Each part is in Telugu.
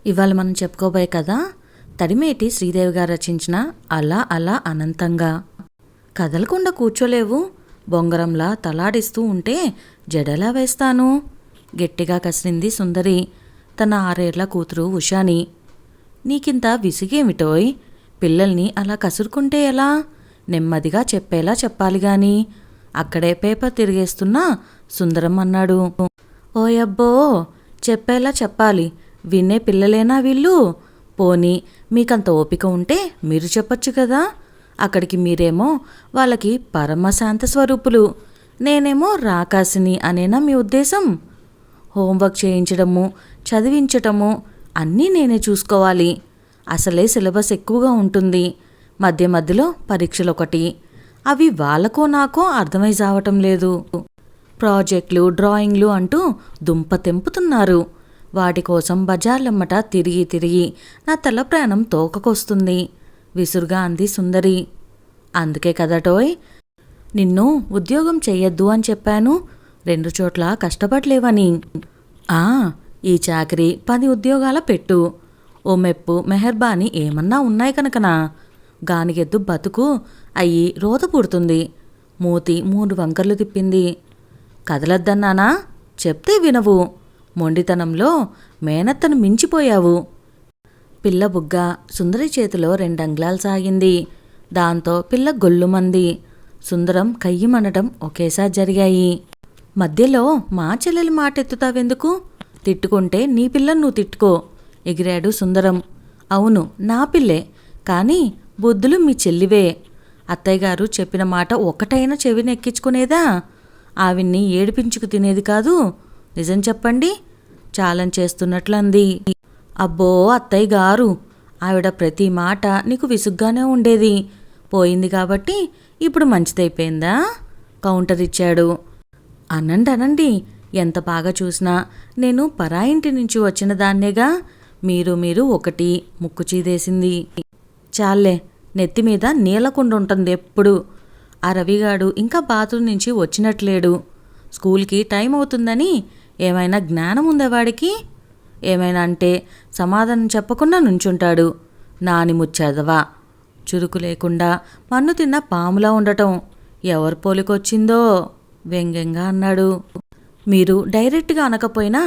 ఇవాళ మనం చెప్పుకోబోయే కథ తడిమేటి శ్రీదేవి గారు రచించిన అలా అలా అనంతంగా. కదలకుండా కూర్చోలేవు, బొంగరంలా తలాడిస్తూ ఉంటే జడలా వేస్తాను, గట్టిగా కసిరింది సుందరి తన 6 ఏళ్ల కూతురు ఉషాని. నీకింత విసిగేమిటోయ్, పిల్లల్ని అలా కసురుకుంటే ఎలా? నెమ్మదిగా చెప్పేలా చెప్పాలి గాని. అక్కడే పేపర్ తిరిగేస్తున్నా సుందరం అన్నాడు. ఓయబ్బో, చెప్పేలా చెప్పాలి, వినే పిల్లలేనా వీళ్ళు? పోనీ మీకంత ఓపిక ఉంటే మీరు చెప్పొచ్చు కదా. అక్కడికి మీరేమో వాళ్ళకి పరమశాంత స్వరూపులు, నేనేమో రాకాసిని అనేనా మీ ఉద్దేశం? హోంవర్క్ చేయించడము, చదివించటము అన్నీ నేనే చూసుకోవాలి. అసలే సిలబస్ ఎక్కువగా ఉంటుంది, మధ్య మధ్యలో పరీక్షలు ఒకటి, అవి వాళ్ళకో నాకో అర్థమై జావటం లేదు. ప్రాజెక్టులు, డ్రాయింగ్లు అంటూ దుంప తెంపుతున్నారు. వాటి కోసం బజార్లమ్మట తిరిగి తిరిగి నా తల ప్రాణం తోకకొస్తుంది, విసురుగా అంది సుందరి. అందుకే కదటోయ్ నిన్ను ఉద్యోగం చెయ్యొద్దు అని చెప్పాను, 2 చోట్ల కష్టపడలేవని. ఈ చాకరీ 10 ఉద్యోగాల పెట్టు, ఓ మెప్పు మెహర్బానీ ఏమన్నా ఉన్నాయి కనుకనా. గానిగెద్దు బతుకు అయ్యి రోత పుడుతుంది. మూతి 3 వంకర్లు తిప్పింది. కదలద్దన్నానా? చెప్తే వినవు. మొండితనంలో మేనత్తను మించిపోయావు. పిల్ల బుగ్గ సుందరి చేతిలో 2 అంగుళాలు సాగింది. దాంతో పిల్ల గొల్లుమంది. సుందరం కయ్యమనటం ఒకేసారి జరిగాయి. మధ్యలో మా చెల్లెలి మాటెత్తుతావెందుకు? తిట్టుకుంటే నీ పిల్లను నువ్వు తిట్టుకో, ఎగిరాడు సుందరం. అవును, నా పిల్లే, కానీ బుద్ధులు మీ చెల్లివే. అత్తయ్యగారు చెప్పిన మాట ఒక్కటైనా చెవినెక్కించుకునేదా? ఆవిడ్ని ఏడిపించుకు తినేది కాదు. నిజం చెప్పండి, చాలని చేస్తున్నట్లంది. అబ్బో అత్తయ్య గారు, ఆవిడ ప్రతి మాట నీకు విసుగ్గానే ఉండేది, పోయింది కాబట్టి ఇప్పుడు మంచిదైపోయిందా? కౌంటర్ ఇచ్చాడు. అనండి, ఎంత బాగా చూసినా నేను పరాయింటి నుంచి వచ్చిన దాన్నేగా. మీరు ఒకటి ముక్కు చీదేసింది. చాలే, నెత్తిమీద నీలకుండా ఉంటుంది ఎప్పుడు. ఆ రవిగాడు ఇంకా బాత్రూమ్ నుంచి వచ్చినట్లేడు. స్కూల్కి టైం అవుతుందని ఏమైనా జ్ఞానం ఉందా వాడికి? ఏమైనా అంటే సమాధానం చెప్పకుండా నుంచుంటాడు. నాని ముచ్చదవా, చురుకు లేకుండా మన్ను తిన్న పాములా ఉండటం. ఎవరు పోలికొచ్చిందో వ్యంగ్యంగా అన్నాడు. మీరు డైరెక్ట్గా అనకపోయినా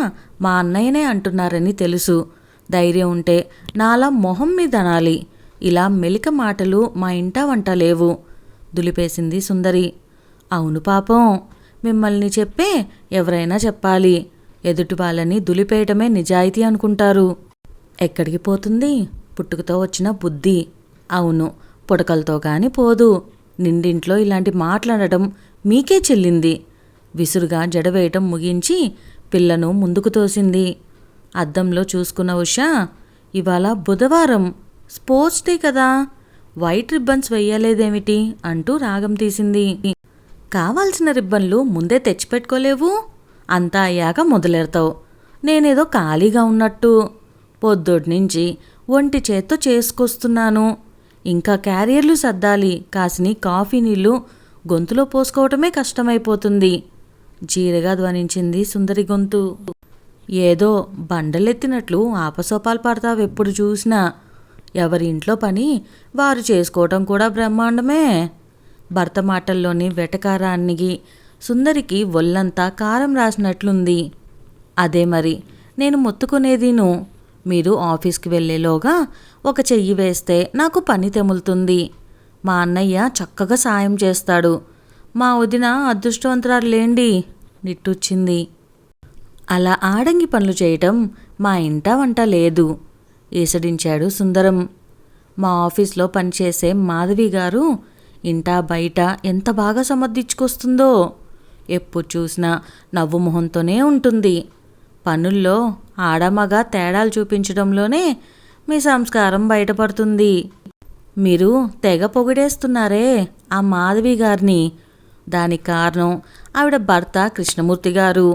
మా అన్నయ్యనే అంటున్నారని తెలుసు. ధైర్యం ఉంటే నాలా మొహం మీద అనాలి. ఇలా మెలిక మాటలు మా ఇంట వంట లేవు, దులిపేసింది సుందరి. అవును పాపం, మిమ్మల్ని చెప్పే ఎవరైనా చెప్పాలి. ఎదుటి వాళ్ళని దులిపేయటమే నిజాయితీ అనుకుంటారు. ఎక్కడికి పోతుంది పుట్టుకతో వచ్చిన బుద్ధి? అవును, పుడకలతో కాని పోదు. నిండింట్లో ఇలాంటి మాట్లాడటం మీకే చెల్లింది. విసురుగా జడవేయటం ముగించి పిల్లను ముందుకు తోసింది. అద్దంలో చూసుకున్న ఉషా, ఇవాళ బుధవారం, స్పోర్ట్స్ డే కదా, వైట్ రిబ్బన్స్ వెయ్యలేదేమిటి అంటూ రాగం తీసింది. కావాల్సిన రిబ్బన్లు ముందే తెచ్చిపెట్టుకోలేవు? అంతా అయ్యాక మొదలెడతావు. నేనేదో ఖాళీగా ఉన్నట్టు. పొద్దున్నుంచి ఒంటి చేత్తో చేసుకొస్తున్నాను. ఇంకా క్యారియర్లు సర్దాలి. కాసిని కాఫీ నీళ్లు గొంతులో పోసుకోవటమే కష్టమైపోతుంది. జీరగా ధ్వనించింది సుందరి గొంతు. ఏదో బండలెత్తినట్లు ఆపసోపాలు పడతావెప్పుడు చూసినా. ఎవరి ఇంట్లో పని వారు చేసుకోవటం కూడా బ్రహ్మాండమే. భర్త మాటల్లోని వెటకారానికి సుందరికి ఒళ్ళంతా కారం రాసినట్లుంది. అదే మరి నేను మొత్తుకునేదిను. మీరు ఆఫీస్కి వెళ్ళేలోగా ఒక చెయ్యి వేస్తే నాకు పని తెములుతుంది. మా అన్నయ్య చక్కగా సాయం చేస్తాడు. మా వదిన అదృష్టవంతురాలు లేండి, నిట్టూర్చింది. అలా ఆడంగి పనులు చేయటం మా ఇంట వంట లేదు, ఈసడించాడు సుందరం. మా ఆఫీస్లో పనిచేసే మాధవి గారు ఇంటా బయట ఎంత బాగా సమర్థించుకొస్తుందో. ఎప్పుడు చూసినా నవ్వు మొహంతోనే ఉంటుంది. పనుల్లో ఆడమగ తేడాలు చూపించడంలోనే మీ సంస్కారం బయటపడుతుంది. మీరు తెగ పొగిడేస్తున్నారే ఆ మాధవి గారిని. దానికి కారణం ఆవిడ భర్త కృష్ణమూర్తి గారు.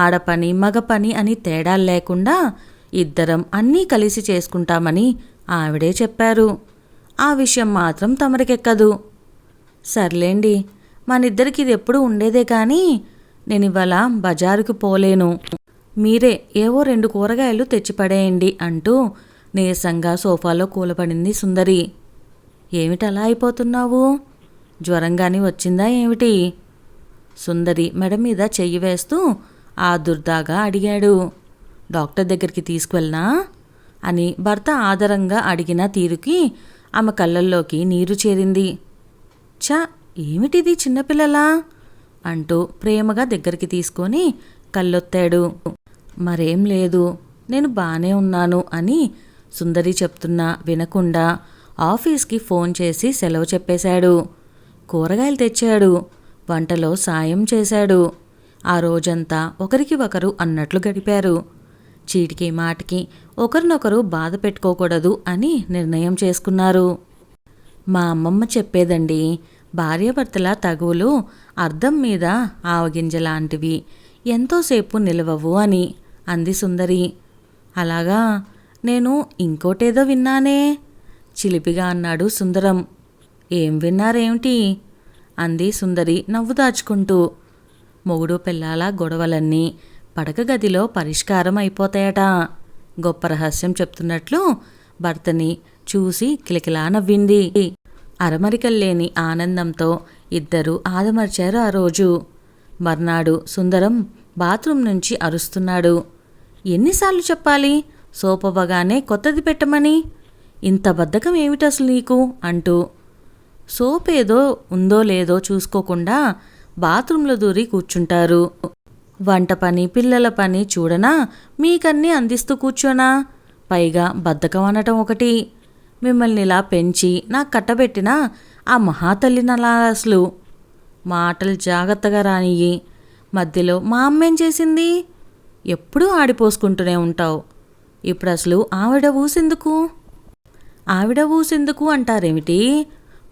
ఆడపని మగ పని అని తేడాలు లేకుండా ఇద్దరం అన్నీ కలిసి చేసుకుంటామని ఆవిడే చెప్పారు. ఆ విషయం మాత్రం తమరికెక్కదు. సర్లేండి, మనిద్దరికి ఇది ఎప్పుడు ఉండేదే కానీ నేనివాళ బజారుకు పోలేను. మీరే ఏవో 2 కూరగాయలు తెచ్చిపడేయండి అంటూ నీరసంగా సోఫాలో కూలపడింది సుందరి. ఏమిటలా అయిపోతున్నావు? జ్వరంగాని వచ్చిందా ఏమిటి? సుందరి మెడ మీద చెయ్యి వేస్తూ ఆదుర్దాగా అడిగాడు. డాక్టర్ దగ్గరికి తీసుకువెళ్ళనా అని భర్త ఆదరంగా అడిగిన తీరుకి ఆమె కళ్ళల్లోకి నీరు చేరింది. చా, ఏమిటిది చిన్నపిల్లలా అంటూ ప్రేమగా దగ్గరికి తీసుకొని కళ్ళొత్తాడు. మరేం లేదు, నేను బానే ఉన్నాను అని సుందరి చెప్తున్నా వినకుండా ఆఫీస్కి ఫోన్ చేసి సెలవు చెప్పేశాడు. కూరగాయలు తెచ్చాడు, వంటలో సాయం చేశాడు. ఆ రోజంతా ఒకరికి ఒకరు అన్నట్లు గడిపారు. చీటికి మాటికి ఒకరినొకరు బాధ పెట్టుకోకూడదు అని నిర్ణయం చేసుకున్నారు. మా అమ్మమ్మ చెప్పేదండి, భార్యాభర్తల తగువులు అద్దం మీద ఆవగింజలాంటివి, ఎంతోసేపు నిలవవు అని అంది సుందరి. అలాగా, నేను ఇంకోటేదో విన్నానే చిలిపిగా అన్నాడు సుందరం. ఏం విన్నారేమిటి అంది సుందరి నవ్వు దాచుకుంటూ. మొగుడు పిల్లాల గొడవలన్నీ పడక గదిలో పరిష్కారం అయిపోతాయట. గొప్ప రహస్యం చెప్తున్నట్లు భర్తని చూసి కిలకిలా నవ్వింది. అరమరికల్లేని ఆనందంతో ఇద్దరూ ఆదమర్చారు ఆ రోజు. మర్నాడు సుందరం బాత్రూం నుంచి అరుస్తున్నాడు. ఎన్నిసార్లు చెప్పాలి సోపవ్వగానే కొత్తది పెట్టమని? ఇంత బద్ధకం ఏమిటసలు నీకు అంటూ. సోపేదో ఉందో లేదో చూసుకోకుండా బాత్రూంలో దూరి కూర్చుంటారు. వంట పని పిల్లల పని చూడనా, మీకన్నీ అందిస్తూ కూర్చోనా? పైగా బద్ధకం అనటం ఒకటి. మిమ్మల్ని ఇలా పెంచి నాకు కట్టబెట్టిన ఆ మహాతల్లి నలాసలు. మాటలు జాగ్రత్తగా రానియ్యి. మధ్యలో మా అమ్మేం చేసింది? ఎప్పుడూ ఆడిపోసుకుంటూనే ఉంటావు. ఇప్పుడు అసలు ఆవిడ ఊసెందుకు అంటారేమిటి?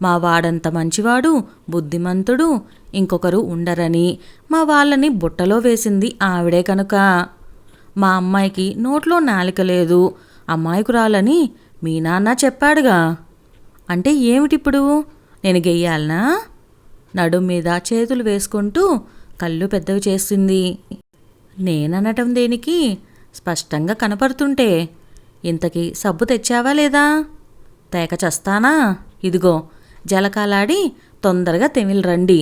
మా వాడంత మంచివాడు బుద్ధిమంతుడు ఇంకొకరు ఉండరని మా వాళ్ళని బుట్టలో వేసింది ఆవిడే కనుక. మా అమ్మాయికి నోట్లో నాలిక లేదు, అమ్మాయికురాలని మీ నాన్న చెప్పాడుగా. అంటే ఏమిటిప్పుడు? నేను గెయ్యాలనా? నడుం మీద చేతులు వేసుకుంటూ కళ్ళు పెద్దవి చేసింది. నేననటం దేనికి? స్పష్టంగా కనపడుతుంటే. ఇంతకీ సబ్బు తెచ్చావా లేదా? తేక చస్తానా? ఇదిగో జలకాలాడి తొందరగా తెమిలి రండి.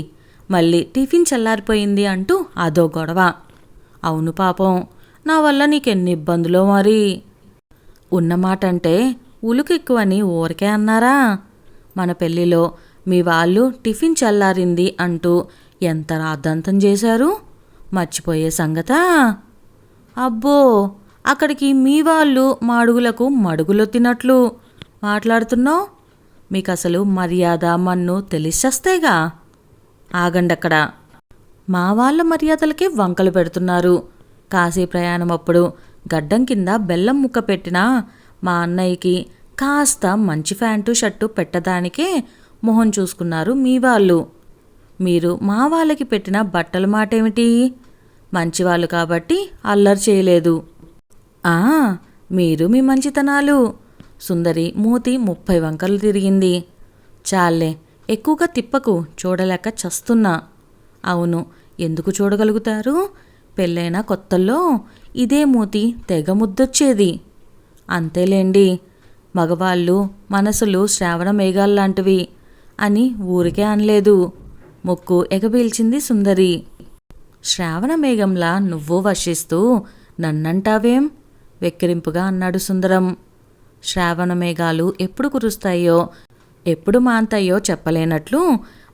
మళ్ళీ టిఫిన్ చల్లారిపోయింది అంటూ అదో గొడవ. అవును పాపం, నా వల్ల నీకెన్ని ఇబ్బందులో మరి. ఉన్నమాటంటే ఉలుకెక్కువని ఊరికే అన్నారా? మన పెళ్ళిలో మీ వాళ్ళు టిఫిన్ చల్లారింది అంటూ ఎంత రాద్ధాంతం చేశారు, మర్చిపోయే సంగతా? అబ్బో, అక్కడికి మీ వాళ్ళు మాడుగులకు మడుగులొత్తినట్లు మాట్లాడుతున్నావు. మీకసలు మర్యాద మన్ను తెలిసొస్తేగా. ఆగండక్కడ. మా వాళ్ళ మర్యాదలకే వంకలు పెడుతున్నారు. కాశీ ప్రయాణం అప్పుడు గడ్డం కింద బెల్లం ముక్క పెట్టినా మా అన్నయ్యకి కాస్త మంచి ప్యాంటు షర్టు పెట్టడానికే మొహం చూసుకున్నారు మీ వాళ్ళు. మీరు మా వాళ్ళకి పెట్టిన బట్టల మాటేమిటి? మంచివాళ్ళు కాబట్టి అల్లరి చేయలేదు. మీరు మీ మంచితనాలు. సుందరి మూతి 30 వంకలు తిరిగింది. చాలే, ఎక్కువగా తిప్పకు, చూడలేక చస్తున్నా. అవును, ఎందుకు చూడగలుగుతారు? పెళ్ళైన కొత్తల్లో ఇదే మూతి తెగ ముద్దొచ్చేది. అంతేలేండి, మగవాళ్ళు మనసులు శ్రావణ మేఘాల్లాంటివి అని ఊరికే అనలేదు. ముక్కు ఎగబీల్చింది సుందరి. శ్రావణ మేఘంలా నువ్వు వర్షిస్తూ నన్నంటావేం? వెక్కిరింపుగా అన్నాడు సుందరం. శ్రావణ మేఘాలు ఎప్పుడు కురుస్తాయో ఎప్పుడు మాంతాయో చెప్పలేనట్లు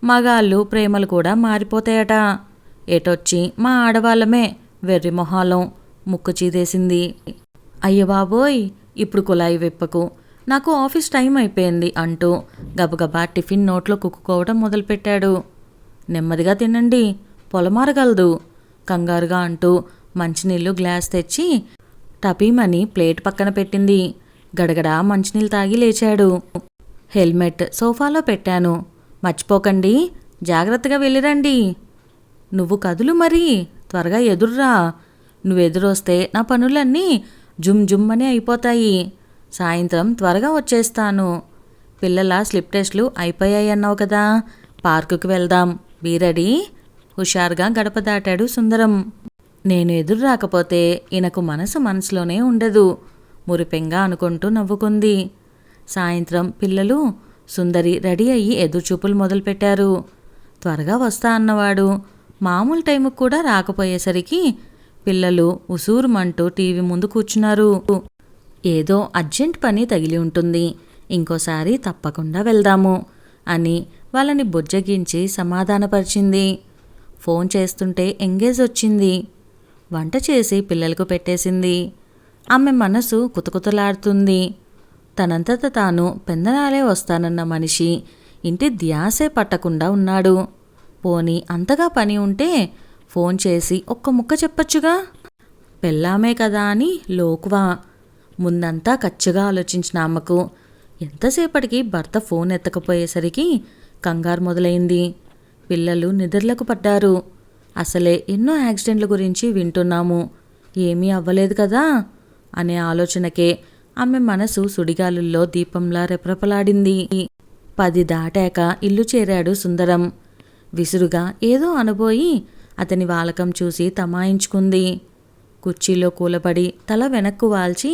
మగాళ్ళు ప్రేమలు కూడా మారిపోతాయట. ఏటొచ్చి మా ఆడవాళ్ళమే వెర్రి మొహాలం. ముక్కు చీదేసింది. అయ్య బాబోయ్, ఇప్పుడు కులాయి విప్పకు, నాకు ఆఫీస్ టైం అయిపోయింది అంటూ గబగబా టిఫిన్ నోట్లో కుక్కుకోవడం మొదలుపెట్టాడు. నెమ్మదిగా తినండి, పొలమారగలదు కంగారుగా అంటూ మంచినీళ్ళు గ్లాస్ తెచ్చి టపీమని ప్లేట్ పక్కన పెట్టింది. గడగడా మంచినీళ్ళు తాగి లేచాడు. హెల్మెట్ సోఫాలో పెట్టాను, మర్చిపోకండి, జాగ్రత్తగా వెళ్ళిరండి. నువ్వు కదులు మరి, త్వరగా ఎదుర్రా. నువ్వెదురొస్తే నా పనులన్నీ జుమ్ జుమ్మని అయిపోతాయి. సాయంత్రం త్వరగా వచ్చేస్తాను. పిల్లల స్లిప్ టెస్ట్లు అయిపోయాయన్నావు కదా, పార్కుకి వెళ్దాం. Be ready. హుషారుగా గడప దాటాడు సుందరం. నేను ఎదురు రాకపోతే ఈయనకు మనసులోనే ఉండదు మురిపెంగా అనుకుంటూ నవ్వుకుంది. సాయంత్రం పిల్లలు సుందరి రెడీ అయ్యి ఎదురుచూపులు మొదలుపెట్టారు. త్వరగా వస్తా అన్నవాడు మామూలు టైంకు కూడా రాకపోయేసరికి పిల్లలు ఉసూరుమంటూ టీవీ ముందు కూర్చున్నారు. ఏదో అర్జెంట్ పని తగిలి ఉంటుంది, ఇంకోసారి తప్పకుండా వెళ్దాము అని వాళ్ళని బుజ్జగించి సమాధానపరిచింది. ఫోన్ చేస్తుంటే ఎంగేజ్ వచ్చింది. వంట చేసి పిల్లలకు పెట్టేసింది. ఆమె మనసు కుతకుతలాడుతుంది. తనంతట తాను పెందనాలే వస్తానన్న మనిషి ఇంటి ధ్యాసే పట్టకుండా ఉన్నాడు. పోనీ అంతగా పని ఉంటే ఫోన్ చేసి ఒక్క ముక్క చెప్పచ్చుగా. పెళ్ళామే కదా అని లోకువా. ముందంతా కచ్చిగా ఆలోచించిన ఆమెకు ఎంతసేపటికి భర్త ఫోన్ ఎత్తకపోయేసరికి కంగారు మొదలైంది. పిల్లలు నిద్రలకు పడ్డారు. అసలే ఎన్నో యాక్సిడెంట్ల గురించి వింటున్నాము, ఏమీ అవ్వలేదు కదా అనే ఆలోచనకే ఆమె మనసు సుడిగాలుల్లో దీపంలా రెపరెపలాడింది. 10 దాటాక ఇల్లు చేరాడు సుందరం. విసురుగా ఏదో అనబోయి అతని వాలకం చూసి తమాయించుకుంది. కుర్చీలో కూలబడి తల వెనక్కు వాల్చి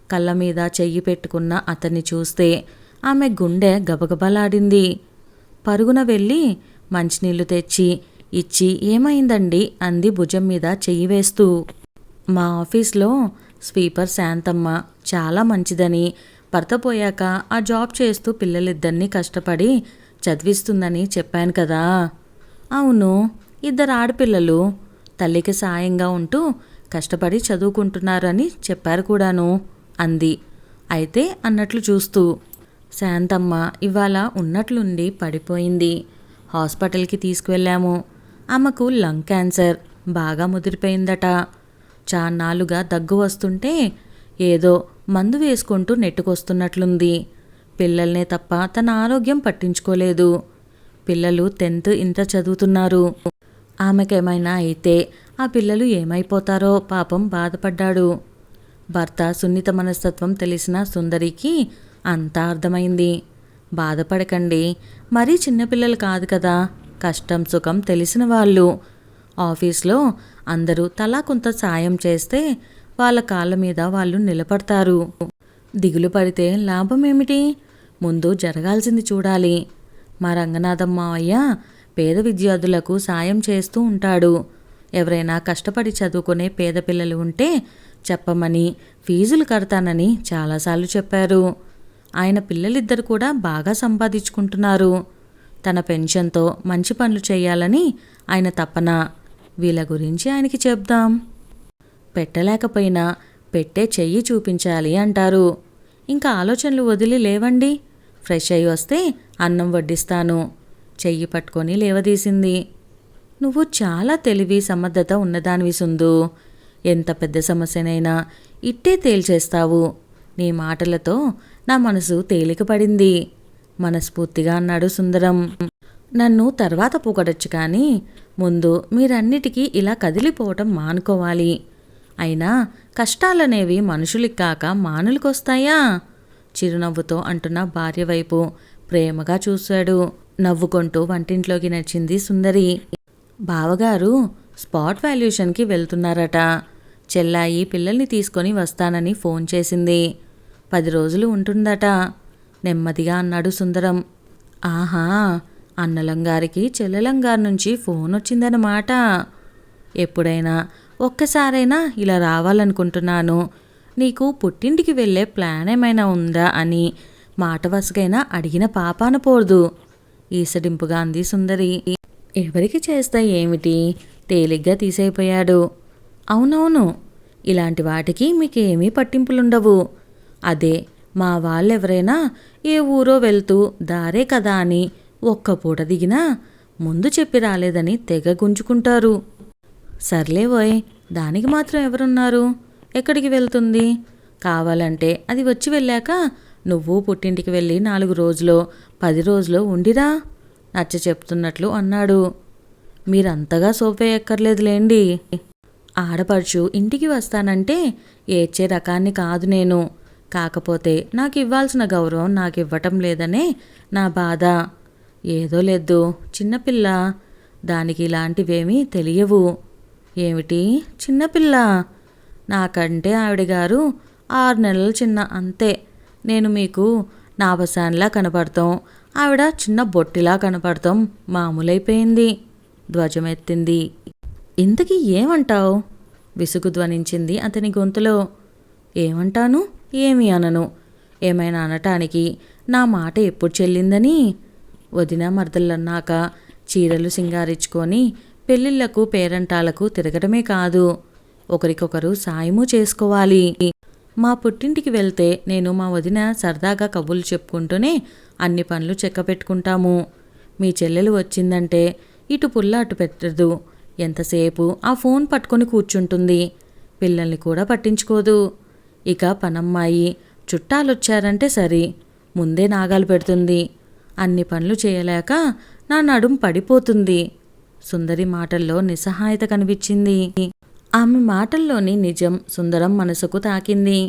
కళ్ళ మీద చెయ్యి పెట్టుకున్న అతన్ని చూస్తే ఆమె గుండె గబగబలాడింది. పరుగున వెళ్ళి మంచినీళ్లు తెచ్చి ఇచ్చి ఏమైందండి అంది భుజం మీద చెయ్యి వేస్తూ. మా ఆఫీస్లో స్వీపర్ శాంతమ్మ చాలా మంచిదని, భర్త పోయాక ఆ జాబ్ చేస్తూ పిల్లలిద్దరినీ కష్టపడి చదివిస్తుందని చెప్పాను కదా. అవును, 2 ఆడపిల్లలు తల్లికి సాయంగా ఉంటూ కష్టపడి చదువుకుంటున్నారని చెప్పారు కూడాను అంది. అయితే అన్నట్లు చూస్తూ. శాంతమ్మ ఇవాళ ఉన్నట్లుండి పడిపోయింది. హాస్పిటల్కి తీసుకువెళ్ళాము. ఆమెకు లంగ్ క్యాన్సర్ బాగా ముదిరిపోయిందట. చాన్నాళ్ళుగా దగ్గు వస్తుంటే ఏదో మందు వేసుకుంటూ నెట్టుకొస్తున్నట్లుంది. పిల్లల్నే తప్ప తన ఆరోగ్యం పట్టించుకోలేదు. పిల్లలు 10th ఇంటర్ చదువుతున్నారు. ఆమెకేమైనా అయితే ఆ పిల్లలు ఏమైపోతారో పాపం బాధపడ్డాడు. భర్త సున్నిత మనస్తత్వం తెలిసిన సుందరికి అంతా అర్థమైంది. బాధపడకండి, మరీ చిన్నపిల్లలు కాదు కదా, కష్టం సుఖం తెలిసిన వాళ్ళు. ఆఫీస్లో అందరూ తలా కొంత సాయం చేస్తే వాళ్ళ కాళ్ళ మీద వాళ్ళు నిలబడతారు. దిగులు పడితే లాభమేమిటి? ముందు జరగాల్సింది చూడాలి. మా రంగనాథం మావయ్య పేద విద్యార్థులకు సాయం చేస్తూ ఉంటాడు. ఎవరైనా కష్టపడి చదువుకునే పేద పిల్లలు ఉంటే చెప్పమని ఫీజులు కడతానని చాలాసార్లు చెప్పారు. ఆయన పిల్లలిద్దరు కూడా బాగా సంపాదించుకుంటున్నారు. తన పెన్షన్తో మంచి పనులు చేయాలని ఆయన తపన. వీళ్ళ గురించి ఆయనకి చెప్దాం. పెట్టలేకపోయినా పెట్టే చెయ్యి చూపించాలి అంటారు. ఇంకా ఆలోచనలు వదిలి లేవండి. ఫ్రెష్ అయ్యి వస్తే అన్నం వడ్డిస్తాను. చెయ్యి పట్టుకొని లేవదీసింది. నువ్వు చాలా తెలివి సమర్థత ఉన్నదానివి సుందు. ఎంత పెద్ద సమస్యనైనా ఇట్టే తేల్చేస్తావు. నీ మాటలతో నా మనసు తేలికపడింది మనస్ఫూర్తిగా అన్నాడు సుందరం. నన్ను తర్వాత పొగడొచ్చు కానీ ముందు మీరన్నిటికీ ఇలా కదిలిపోవటం మానుకోవాలి. అయినా కష్టాలనేవి మనుషులకి కాక మానులకొస్తాయా? చిరునవ్వుతో అంటున్న భార్య వైపు ప్రేమగా చూశాడు. నవ్వుకుంటూ వంటింట్లోకి నడిచింది సుందరి. బావగారు స్పాట్ వాల్యుయేషన్కి వెళ్తున్నారట. చెల్లాయి పిల్లల్ని తీసుకొని వస్తానని ఫోన్ చేసింది. 10 రోజులు ఉంటుందట నెమ్మదిగా అన్నాడు సుందరం. ఆహా, అన్నలంగారికి చెల్లెలంగారి నుంచి ఫోన్ వచ్చిందన్నమాట. ఎప్పుడైనా ఒక్కసారైనా ఇలా రావాలనుకుంటున్నాను. నీకు పుట్టింటికి వెళ్ళే ప్లాన్ ఏమైనా ఉందా అని మాట వరుసకైనా అడిగిన పాపాన పోదు ఈసడింపుగా అంది సుందరి. ఎవరికి చేస్తా ఏమిటి? తేలిగ్గా తీసైపోయాడు. అవునవును, ఇలాంటి వాటికి మీకేమీ పట్టింపులుండవు. అదే మా వాళ్ళెవరైనా ఏ ఊరో వెళ్తూ దారే కదా అని ఒక్క పూట దిగినా ముందు చెప్పి రాలేదని తెగ గుంజుకుంటారు. సర్లేవోయ్, దానికి మాత్రం ఎవరున్నారు? ఎక్కడికి వెళ్తుంది? కావాలంటే అది వచ్చి వెళ్ళాక నువ్వు పుట్టింటికి వెళ్ళి 4 రోజులో 10 రోజులో ఉండిరా నచ్చ చెప్తున్నట్లు అన్నాడు. మీరంతగా సోపేయక్కర్లేదులేండి. ఆడపడుచు ఇంటికి వస్తానంటే ఏడ్చే రకాన్ని కాదు నేను. కాకపోతే నాకు ఇవ్వాల్సిన గౌరవం నాకు ఇవ్వటం లేదనే నా బాధ. ఏదో లేదు, చిన్నపిల్ల, దానికి ఇలాంటివేమీ తెలియవు. ఏమిటి చిన్నపిల్ల? నాకంటే ఆవిడ గారు 6 నెలలు చిన్న, అంతే. నేను మీకు నాభసాన్లా కనపడతాం, ఆవిడ చిన్న బొట్టిలా కనపడతాం మామూలైపోయింది. ధ్వజమెత్తింది. ఇంతకీ ఏమంటావు? విసుగు ధ్వనించింది అతని గొంతులో. ఏమంటాను? ఏమీ అనను. ఏమైనా అనటానికి నా మాట ఎప్పుడు చెల్లిందని? వదిన మరదళ్ళన్నాక చీరలు సింగారించుకొని పెళ్ళిళ్ళకు పేరంటాలకు తిరగడమే కాదు, ఒకరికొకరు సాయము చేసుకోవాలి. మా పుట్టింటికి వెళ్తే నేను మా వదిన సరదాగా కబుర్లు చెప్పుకుంటూనే అన్ని పనులు చెక్క పెట్టుకుంటాము. మీ చెల్లెలు వచ్చిందంటే ఇటు పుల్ల అటు పెట్టదు. ఎంతసేపు ఆ ఫోన్ పట్టుకొని కూర్చుంటుంది. పిల్లల్ని కూడా పట్టించుకోదు. ఇక పనమ్మాయి చుట్టాలొచ్చారంటే సరి, ముందే నాగాలు పెడుతుంది. అన్ని పనులు చేయలేక నా నడుం పడిపోతుంది. సుందరి మాటల్లో నిస్సహాయత కనిపించింది. ఆమె మాటల్లోని నిజం సుందరం మనసుకు తాకింది.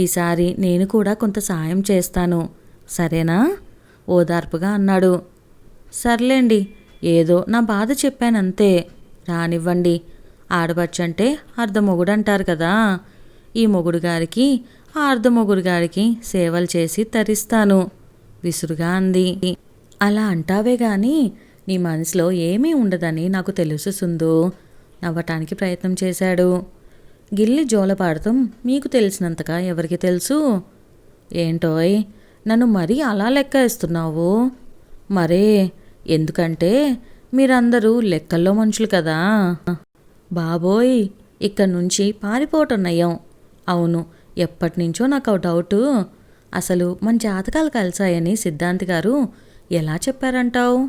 ఈసారి నేను కూడా కొంత సాయం చేస్తాను, సరేనా? ఓదార్పుగా అన్నాడు. సర్లేండి, ఏదో నా బాధ చెప్పానంతే. రానివ్వండి. ఆడపడుచంటే అర్ధమొగుడు అంటారు కదా. ఈ మొగుడు గారికి ఆ అర్ధమొగుడు గారికి సేవలు చేసి తరిస్తాను, విసురుగా అంది. అలా అంటావే గాని నీ మనసులో ఏమీ ఉండదని నాకు తెలుసు సుందు. నవ్వటానికి ప్రయత్నం చేశాడు. గిల్లి జోలపాడతాం మీకు తెలిసినంతగా ఎవరికి తెలుసు? ఏంటోయ్, నన్ను మరీ అలా లెక్క వేస్తున్నావు? మరే, ఎందుకంటే మీరందరూ లెక్కల్లో మనుషులు కదా. బాబోయ్, ఇక్కడి నుంచి పారిపోవటం నయం. అవును, ఎప్పటినుంచో నాకు డౌటు. అసలు మన జాతకాలు కలిసాయని సిద్ధాంతి గారు ఎలా చెప్పారంటావు?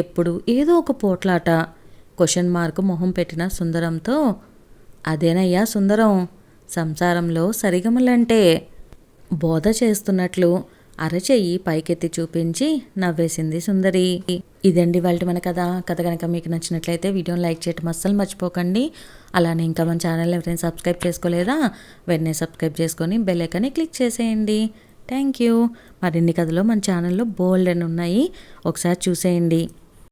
ఎప్పుడు ఏదో ఒక పోట్లాట. క్వశ్చన్ మార్కు మొహం పెట్టిన సుందరంతో. అదేనయ్యా సుందరం, సంసారంలో సరిగమలంటే. బోధ చేస్తున్నట్లు అరచెయ్యి పైకెత్తి చూపించి నవ్వేసింది సుందరి. ఇదండి వాళ్ళ మన కథ. కథ కనుక మీకు నచ్చినట్లయితే వీడియోని లైక్ చేయటం అస్సలు మర్చిపోకండి. అలానే ఇంకా మన ఛానల్ ఎవరైనా సబ్స్క్రైబ్ చేసుకోలేదా, వెంటనే సబ్స్క్రైబ్ చేసుకొని బెల్ ఐకాన్ని క్లిక్ చేసేయండి. Thank you. మరిన్ని కథలు మన ఛానల్లో బోల్డ్ అని ఉన్నాయి, ఒకసారి చూసేయండి.